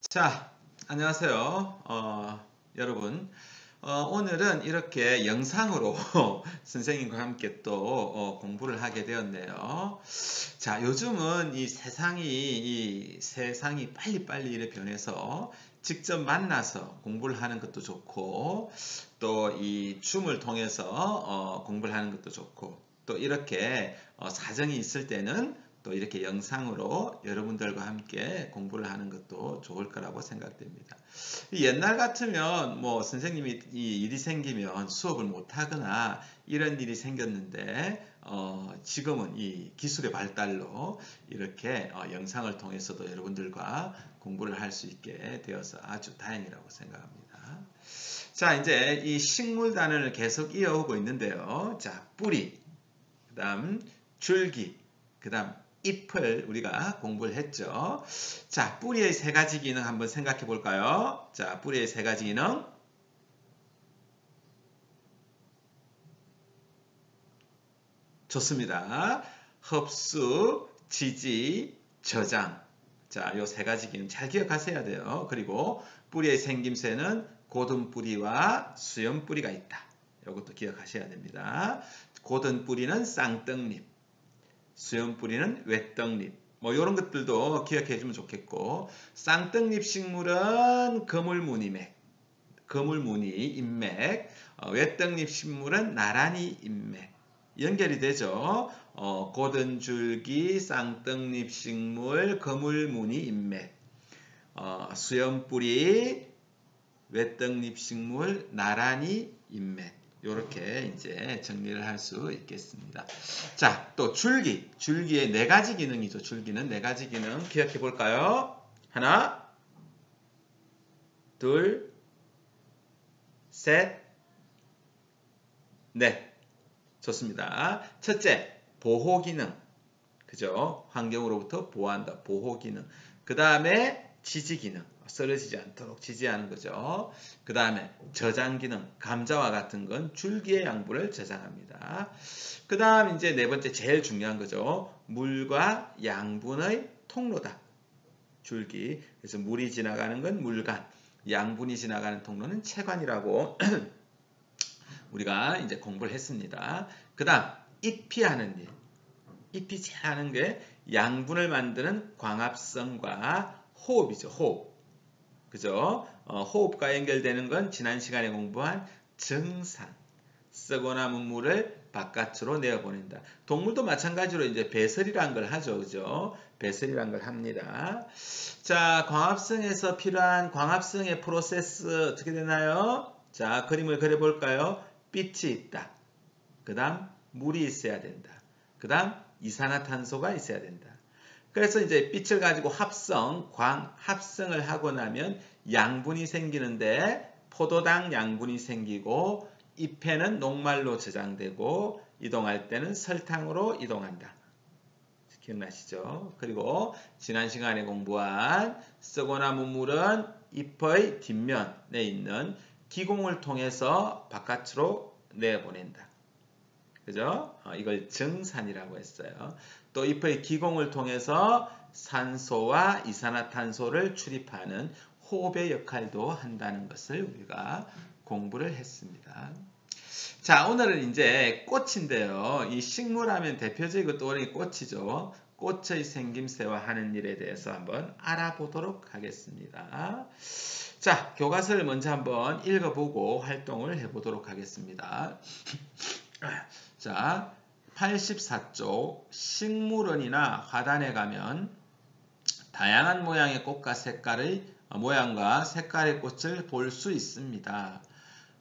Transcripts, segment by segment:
자, 안녕하세요. 여러분. 오늘은 이렇게 영상으로 선생님과 함께 또 공부를 하게 되었네요. 자, 요즘은 이 세상이 빨리빨리 이렇게 변해서 직접 만나서 공부를 하는 것도 좋고, 또 이 줌을 통해서 공부를 하는 것도 좋고, 또 이렇게 사정이 있을 때는 또 이렇게 영상으로 여러분들과 함께 공부를 하는 것도 좋을 거라고 생각됩니다. 옛날 같으면 뭐 선생님이 이 일이 생기면 수업을 못 하거나 이런 일이 생겼는데 지금은 이 기술의 발달로 이렇게 영상을 통해서도 여러분들과 공부를 할 수 있게 되어서 아주 다행이라고 생각합니다. 자, 이제 이 식물 단원을 계속 이어오고 있는데요. 자, 뿌리, 그 다음 줄기, 그 다음 잎을 우리가 공부를 했죠. 자, 뿌리의 세 가지 기능 한번 생각해 볼까요? 자, 뿌리의 세 가지 기능. 좋습니다. 흡수, 지지, 저장. 자, 요 세 가지 기능 잘 기억하셔야 돼요. 그리고 뿌리의 생김새는 고든 뿌리와 수염 뿌리가 있다. 이것도 기억하셔야 됩니다. 고든 뿌리는 쌍떡잎, 수염 뿌리는 외떡잎. 뭐 이런 것들도 기억해 주면 좋겠고, 쌍떡잎 식물은 거물무늬맥, 거물무늬 인맥, 외떡잎 식물은 나란히 인맥. 연결이 되죠. 고든줄기, 쌍떡잎 식물, 거물무늬 인맥, 수염뿌리, 외떡잎 식물, 나란히 인맥. 이렇게 이제 정리를 할 수 있겠습니다. 자, 또 줄기의 네 가지 기능이죠. 줄기는 네 가지 기능 기억해 볼까요? 하나, 둘, 셋, 넷. 좋습니다. 첫째, 보호 기능. 그죠? 환경으로부터 보호한다. 보호 기능. 그 다음에 지지 기능. 쓰러지지 않도록 지지하는 거죠. 그 다음에 저장 기능. 감자와 같은 건 줄기의 양분을 저장합니다. 그 다음 이제 네 번째 제일 중요한 거죠. 물과 양분의 통로다. 줄기. 그래서 물이 지나가는 건 물관. 양분이 지나가는 통로는 체관이라고 우리가 이제 공부를 했습니다. 그 다음 잎이 하는 일. 잎이 잘 하는 게 양분을 만드는 광합성과 호흡이죠. 호흡. 그죠? 호흡과 연결되는 건 지난 시간에 공부한 정산. 썩어 남은 물을 바깥으로 내어보낸다. 동물도 마찬가지로 이제 배설이란 걸 하죠. 그죠? 배설이란 걸 합니다. 자, 광합성에서 필요한 광합성의 프로세스 어떻게 되나요? 자, 그림을 그려볼까요? 빛이 있다. 그 다음 물이 있어야 된다. 그 다음 이산화탄소가 있어야 된다. 그래서 이제 빛을 가지고 합성을 하고 나면 양분이 생기는데 포도당 양분이 생기고 잎에는 녹말로 저장되고 이동할 때는 설탕으로 이동한다. 기억나시죠? 그리고 지난 시간에 공부한 썩어 남은 물은 잎의 뒷면에 있는 기공을 통해서 바깥으로 내보낸다. 그죠? 이걸 정산이라고 했어요. 또 잎의 기공을 통해서 산소와 이산화탄소를 출입하는 호흡의 역할도 한다는 것을 우리가 공부를 했습니다. 자, 오늘은 이제 꽃인데요. 이 식물하면 대표적이고 떠오르는 꽃이죠. 꽃의 생김새와 하는 일에 대해서 한번 알아보도록 하겠습니다. 자, 교과서를 먼저 한번 읽어보고 활동을 해보도록 하겠습니다. 자, 84쪽 식물원이나 화단에 가면 다양한 모양의 꽃과 모양과 색깔의 꽃을 볼 수 있습니다.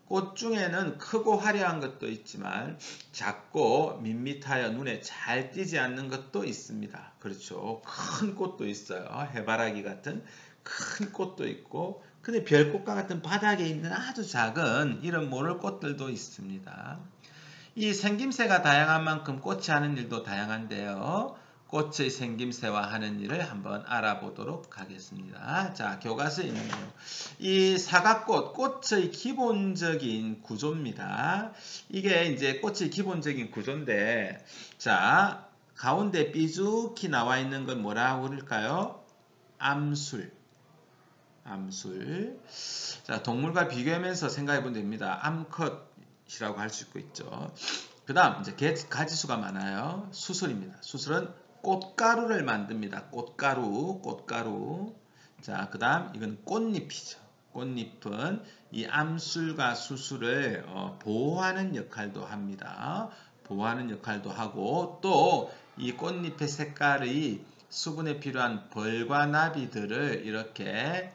꽃 중에는 크고 화려한 것도 있지만 작고 밋밋하여 눈에 잘 띄지 않는 것도 있습니다. 그렇죠. 큰 꽃도 있어요. 해바라기 같은 큰 꽃도 있고, 근데 별꽃과 같은 바닥에 있는 아주 작은 이런 모를 꽃들도 있습니다. 이 생김새가 다양한 만큼 꽃이 하는 일도 다양한데요. 꽃의 생김새와 하는 일을 한번 알아보도록 하겠습니다. 자, 교과서에 있는데요. 이 사각꽃, 꽃의 기본적인 구조입니다. 이게 이제 꽃의 기본적인 구조인데, 자, 가운데 삐죽히 나와 있는 건 뭐라고 그럴까요? 암술. 암술. 자, 동물과 비교하면서 생각해 보면 됩니다. 암컷이라고 할 수 있죠. 그 다음, 이제 가지수가 많아요. 수술입니다. 수술은 꽃가루를 만듭니다. 꽃가루. 자, 그 다음, 이건 꽃잎이죠. 꽃잎은 이 암술과 수술을 보호하는 역할도 합니다. 보호하는 역할도 하고, 또 이 꽃잎의 색깔이 수분에 필요한 벌과 나비들을 이렇게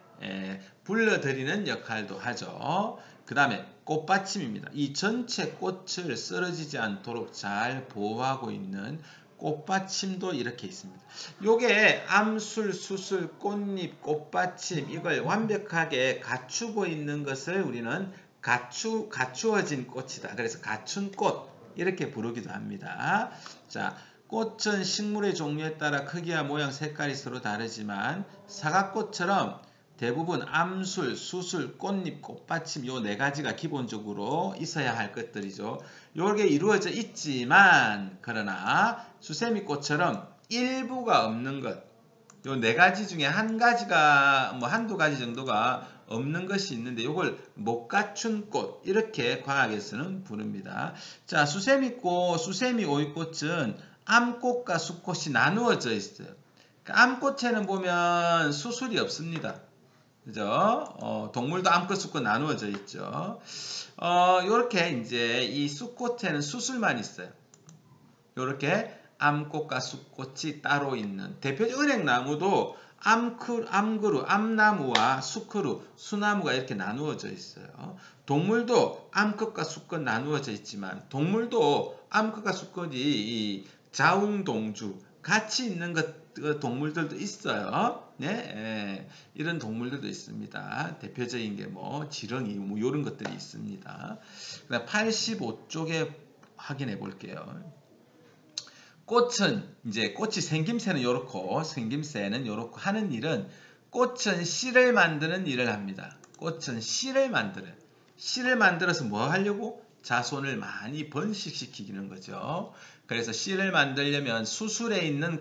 불러들이는 역할도 하죠. 그 다음에 꽃받침입니다. 이 전체 꽃을 쓰러지지 않도록 잘 보호하고 있는 꽃받침도 이렇게 있습니다. 요게 암술, 수술, 꽃잎, 꽃받침 이걸 완벽하게 갖추고 있는 것을 우리는 갖추어진 꽃이다. 그래서 갖춘 꽃 이렇게 부르기도 합니다. 자, 꽃은 식물의 종류에 따라 크기와 모양, 색깔이 서로 다르지만 사과꽃처럼 대부분 암술, 수술, 꽃잎, 꽃받침 요 네 가지가 기본적으로 있어야 할 것들이죠. 요게 이루어져 있지만 그러나 수세미꽃처럼 일부가 없는 것, 요 네 가지 중에 한 가지가 뭐 한두 가지 정도가 없는 것이 있는데 요걸 못 갖춘 꽃 이렇게 과학에서는 부릅니다. 자, 수세미꽃, 수세미 오이꽃은 암꽃과 수꽃이 나누어져 있어요. 암꽃에는 보면 수술이 없습니다. 그죠? 동물도 암꽃, 수꽃 나누어져 있죠. 요렇게 이제 이 수꽃에는 수술만 있어요. 요렇게 암꽃과 수꽃이 따로 있는 대표적 은행나무도 암그루, 암나무와 수크루, 수나무가 이렇게 나누어져 있어요. 동물도 암컷과 수컷 나누어져 있지만 동물도 암컷과 수컷이 자웅동주 같이 있는 동물들도 있어요. 네, 이런 동물들도 있습니다. 대표적인 게 뭐 지렁이 뭐 이런 것들이 있습니다. 85쪽에 확인해 볼게요. 꽃은 이제 꽃이 생김새는 요렇고 생김새는 요렇고 하는 일은 꽃은 씨를 만드는 일을 합니다. 꽃은 씨를 만들어요. 씨를 만들어서 뭐 하려고? 자손을 많이 번식시키는 거죠. 그래서 씨를 만들려면 수술에 있는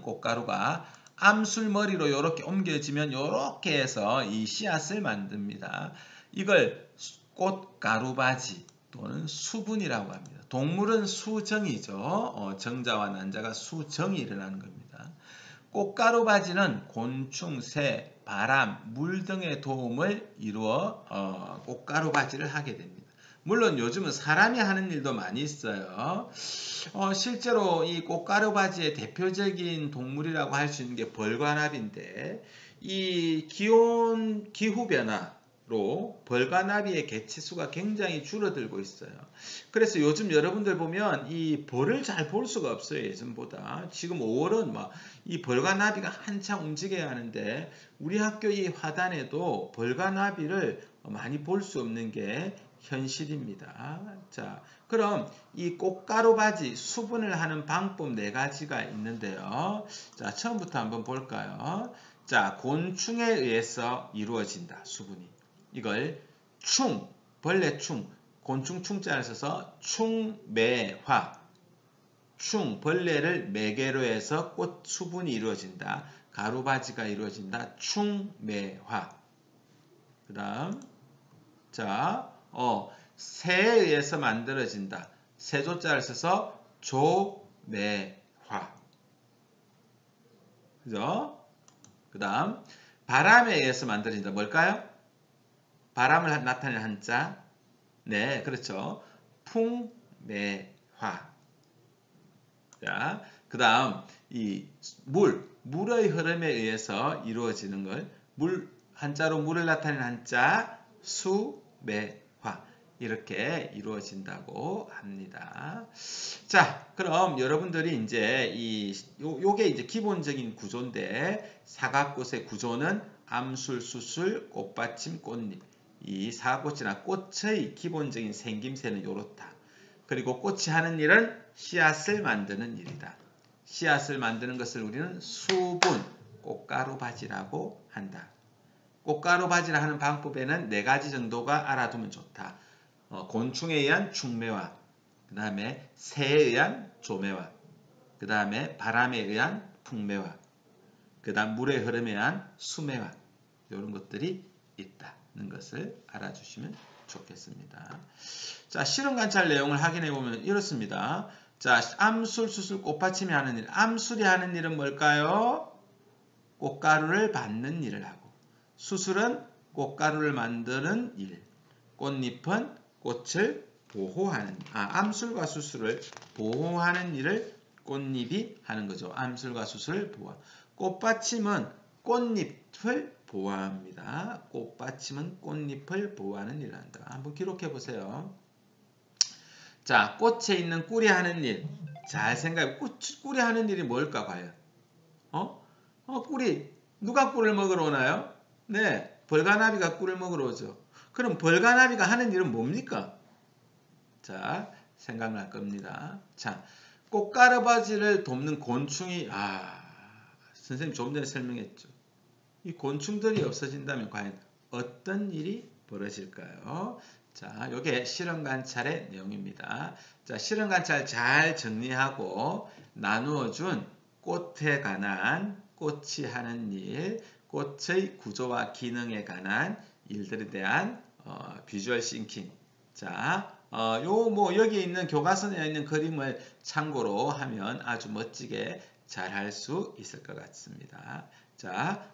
꽃가루가 암술머리로 이렇게 옮겨지면 이렇게 해서 이 씨앗을 만듭니다. 이걸 꽃가루바지 또는 수분이라고 합니다. 동물은 수정이죠. 정자와 난자가 수정이 일어나는 겁니다. 꽃가루바지는 곤충, 새, 바람, 물 등의 도움을 이루어 꽃가루바지를 하게 됩니다. 물론 요즘은 사람이 하는 일도 많이 있어요. 실제로 이 꽃가루바지의 대표적인 동물이라고 할 수 있는 게 벌과 나비인데 이 기후변화로 벌과 나비의 개체수가 굉장히 줄어들고 있어요. 그래서 요즘 여러분들 보면 이 벌을 잘 볼 수가 없어요. 예전보다. 지금 5월은 막 이 벌과 나비가 한창 움직여야 하는데 우리 학교 이 화단에도 벌과 나비를 많이 볼 수 없는 게 현실입니다. 자, 그럼 이 꽃가루바지 수분을 하는 방법 4가지가 있는데요. 자, 처음부터 한번 볼까요? 자, 곤충에 의해서 이루어진다. 수분이. 이걸 벌레충, 곤충 충자를 써서 충매화. 벌레를 매개로 해서 꽃 수분이 이루어진다. 가루바지가 이루어진다. 충매화. 그 다음, 자, 새에 의해서 만들어진다. 새조자를 써서 조매화. 그죠? 그 다음, 바람에 의해서 만들어진다. 뭘까요? 바람을 나타내는 한자. 네, 그렇죠. 풍매화. 자, 그 다음, 이 물의 흐름에 의해서 이루어지는 걸, 한자로 물을 나타내는 한자, 수매화. 이렇게 이루어진다고 합니다. 자, 그럼 여러분들이 이제 요게 이제 기본적인 구조인데, 사과꽃의 구조는 암술, 수술, 꽃받침, 꽃잎. 이 사과꽃이나 꽃의 기본적인 생김새는 요렇다. 그리고 꽃이 하는 일은 씨앗을 만드는 일이다. 씨앗을 만드는 것을 우리는 수분, 꽃가루바지라고 한다. 꽃가루바지를 하는 방법에는 4가지 정도가 알아두면 좋다. 곤충에 의한 충매화, 그 다음에 새에 의한 조매화, 그 다음에 바람에 의한 풍매화. 그 다음 물의 흐름에 의한 수매화 이런 것들이 있다는 것을 알아주시면 좋겠습니다. 자, 실험 관찰 내용을 확인해 보면 이렇습니다. 자, 암술, 수술, 꽃받침이 하는 일. 암술이 하는 일은 뭘까요? 꽃가루를 받는 일을 하고, 수술은 꽃가루를 만드는 일, 꽃잎은 꽃을 보호하는, 암술과 수술을 보호하는 일을 꽃잎이 하는 거죠. 암술과 수술을 보호. 꽃받침은 꽃잎을 보호합니다. 꽃받침은 꽃잎을 보호하는 일을 한다. 한번 기록해 보세요. 자, 꽃에 있는 꿀이 하는 일. 잘 생각해. 꿀이 하는 일이 뭘까 과연? 꿀이 누가 꿀을 먹으러 오나요? 네, 벌가나비가 꿀을 먹으러 오죠. 그럼 벌가나비가 하는 일은 뭡니까? 자, 생각날 겁니다. 자, 꽃가루바지를 돕는 곤충이 선생님 조금 전에 설명했죠. 이 곤충들이 없어진다면 과연 어떤 일이 벌어질까요? 자, 요게 실험 관찰의 내용입니다. 자, 실험 관찰 잘 정리하고 나누어 준 꽃에 관한 꽃이 하는 일, 꽃의 구조와 기능에 관한 일들에 대한 비주얼 싱킹. 자, 여기 있는 교과서에 있는 그림을 참고로 하면 아주 멋지게 잘 할 수 있을 것 같습니다. 자,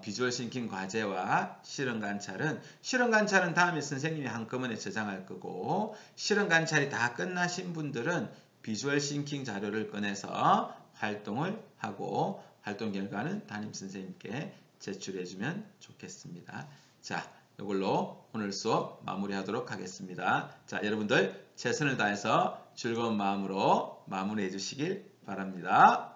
비주얼 싱킹 과제와 실험 관찰은 다음에 선생님이 한꺼번에 저장할 거고, 실험 관찰이 다 끝나신 분들은 비주얼 싱킹 자료를 꺼내서 활동을 하고, 활동 결과는 담임 선생님께 제출해 주면 좋겠습니다. 자, 이걸로 오늘 수업 마무리하도록 하겠습니다. 자, 여러분들 최선을 다해서 즐거운 마음으로 마무리해 주시길 바랍니다.